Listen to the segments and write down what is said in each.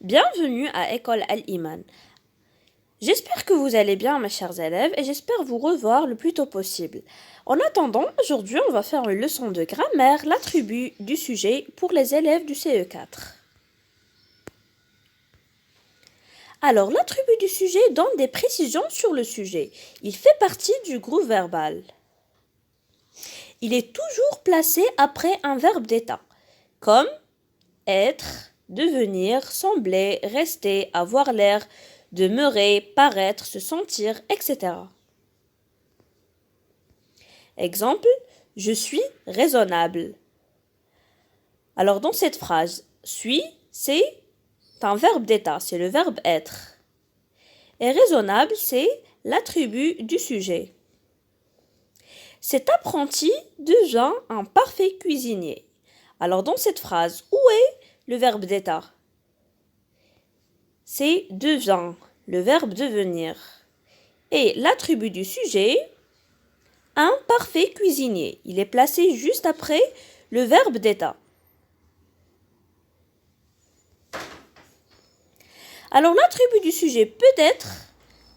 Bienvenue à École Al-Iman. J'espère que vous allez bien, mes chers élèves, et j'espère vous revoir le plus tôt possible. En attendant, aujourd'hui, on va faire une leçon de grammaire, l'attribut du sujet pour les élèves du CE4. Alors, l'attribut du sujet donne des précisions sur le sujet. Il fait partie du groupe verbal. Il est toujours placé après un verbe d'état, comme être, devenir, sembler, rester, avoir l'air, demeurer, paraître, se sentir, etc. Exemple, je suis raisonnable. Alors dans cette phrase, suis, c'est un verbe d'état, c'est le verbe être. Et raisonnable, c'est l'attribut du sujet. Cet apprenti devient un parfait cuisinier. Alors dans cette phrase, où est le verbe d'état? C'est devient, le verbe devenir. Et l'attribut du sujet, un parfait cuisinier. Il est placé juste après le verbe d'état. Alors l'attribut du sujet peut être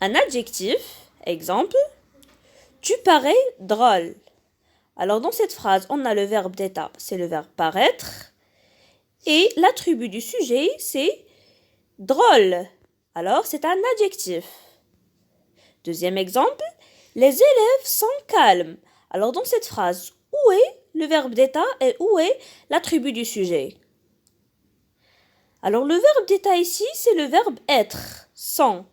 un adjectif. Exemple, tu parais drôle. Alors dans cette phrase, on a le verbe d'état, c'est le verbe paraître. Et l'attribut du sujet, c'est drôle. Alors c'est un adjectif. Deuxième exemple, les élèves sont calmes. Alors dans cette phrase, où est le verbe d'état et où est l'attribut du sujet? Alors le verbe d'état ici, c'est le verbe être, sont.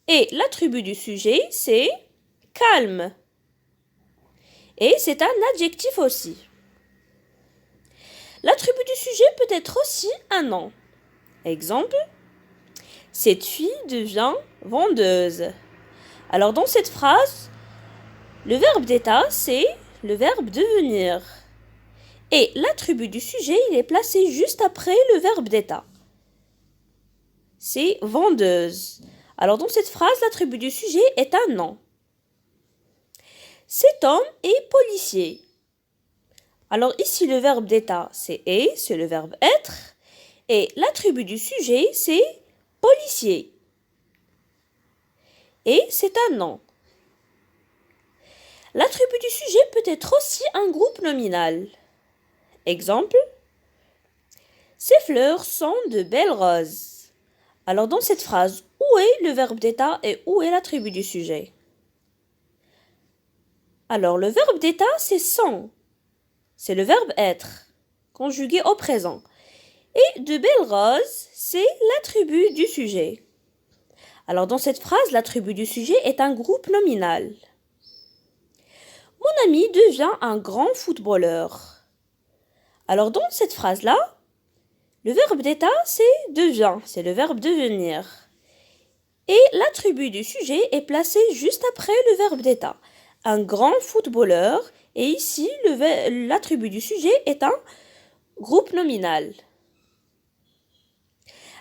Et l'attribut du sujet, c'est calme. Et c'est un adjectif aussi. L'attribut du sujet peut être aussi un nom. Exemple, cette fille devient vendeuse. Alors dans cette phrase, le verbe d'état, c'est le verbe devenir. Et l'attribut du sujet, il est placé juste après le verbe d'état. C'est vendeuse. Alors dans cette phrase, l'attribut du sujet est un nom. Cet homme est policier. Alors ici, le verbe d'état, c'est le verbe être. Et l'attribut du sujet, c'est policier. Et c'est un nom. L'attribut du sujet peut être aussi un groupe nominal. Exemple, ces fleurs sont de belles roses. Alors dans cette phrase, où est le verbe d'état et où est l'attribut du sujet? Alors le verbe d'état, c'est sont. C'est le verbe être, conjugué au présent. Et de belles roses, c'est l'attribut du sujet. Alors dans cette phrase, l'attribut du sujet est un groupe nominal. Mon ami devient un grand footballeur. Alors dans cette phrase-là, le verbe d'état, c'est devient, c'est le verbe devenir. Et l'attribut du sujet est placé juste après le verbe d'état. Un grand footballeur, et ici, l'attribut du sujet est un groupe nominal.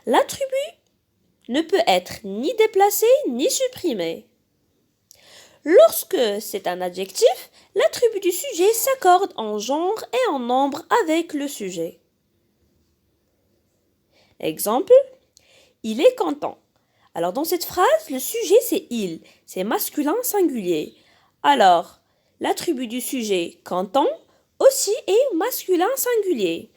L'attribut ne peut être ni déplacé ni supprimé. Lorsque c'est un adjectif, l'attribut du sujet s'accorde en genre et en nombre avec le sujet. Exemple, il est content. Alors dans cette phrase, le sujet c'est il, c'est masculin singulier. Alors, l'attribut du sujet content aussi est masculin singulier.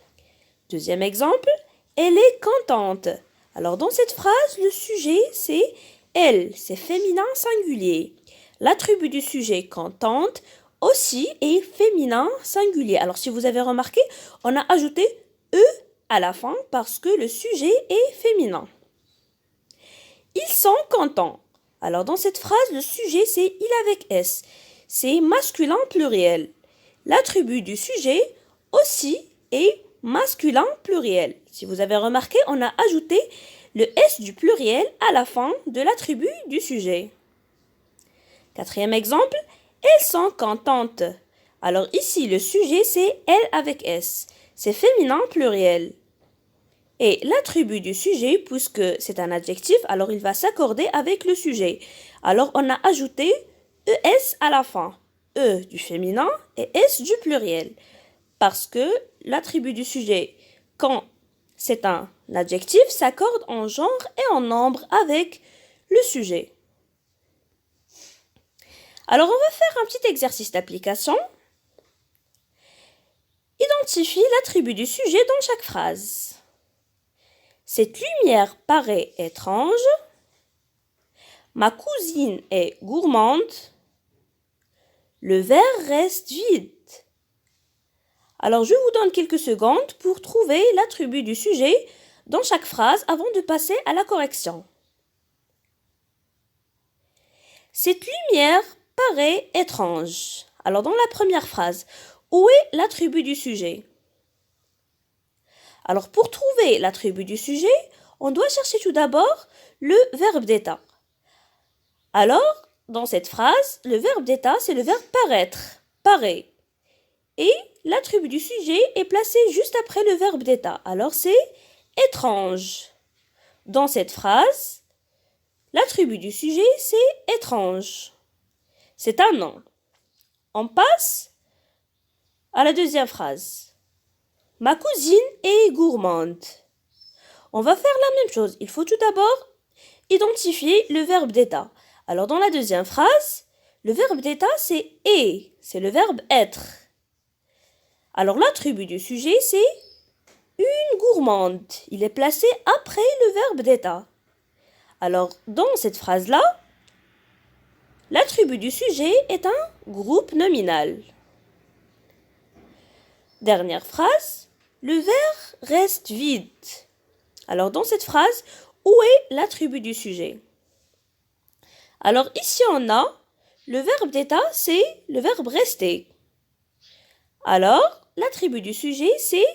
Deuxième exemple, elle est contente. Alors dans cette phrase, le sujet c'est elle, c'est féminin singulier. L'attribut du sujet contente aussi est féminin singulier. Alors si vous avez remarqué, on a ajouté e à la fin parce que le sujet est féminin. Ils sont contents. Alors dans cette phrase, le sujet c'est il avec s. C'est masculin pluriel. L'attribut du sujet aussi est masculin pluriel. Si vous avez remarqué, on a ajouté le s du pluriel à la fin de l'attribut du sujet. Quatrième exemple, elles sont contentes. Alors ici, le sujet c'est elle avec s. C'est féminin pluriel. Et l'attribut du sujet, puisque c'est un adjectif, alors il va s'accorder avec le sujet. Alors on a ajouté es à la fin. E du féminin et s du pluriel. Parce que l'attribut du sujet, quand c'est un adjectif, s'accorde en genre et en nombre avec le sujet. Alors, on va faire un petit exercice d'application. Identifie l'attribut du sujet dans chaque phrase. Cette lumière paraît étrange. Ma cousine est gourmande. Le verre reste vide. Alors, je vous donne quelques secondes pour trouver l'attribut du sujet dans chaque phrase avant de passer à la correction. Cette lumière paraît étrange. Alors, dans la première phrase, où est l'attribut du sujet? Alors, pour trouver l'attribut du sujet, on doit chercher tout d'abord le verbe d'état. Alors, dans cette phrase, le verbe d'état, c'est le verbe paraître, paraît. Et l'attribut du sujet est placé juste après le verbe d'état. Alors, c'est étrange. Dans cette phrase, l'attribut du sujet, c'est étrange. C'est un nom. On passe à la deuxième phrase. Ma cousine est gourmande. On va faire la même chose. Il faut tout d'abord identifier le verbe d'état. Alors, dans la deuxième phrase, le verbe d'état, c'est est. C'est le verbe être. Alors, l'attribut du sujet, c'est une gourmande. Il est placé après le verbe d'état. Alors, dans cette phrase-là, l'attribut du sujet est un groupe nominal. Dernière phrase, le verre reste vide. Alors, dans cette phrase, où est l'attribut du sujet? Alors, ici, on a le verbe d'état, c'est le verbe rester. Alors, l'attribut du sujet, c'est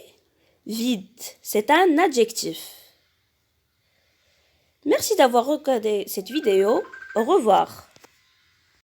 vide. C'est un adjectif. Merci d'avoir regardé cette vidéo. Au revoir.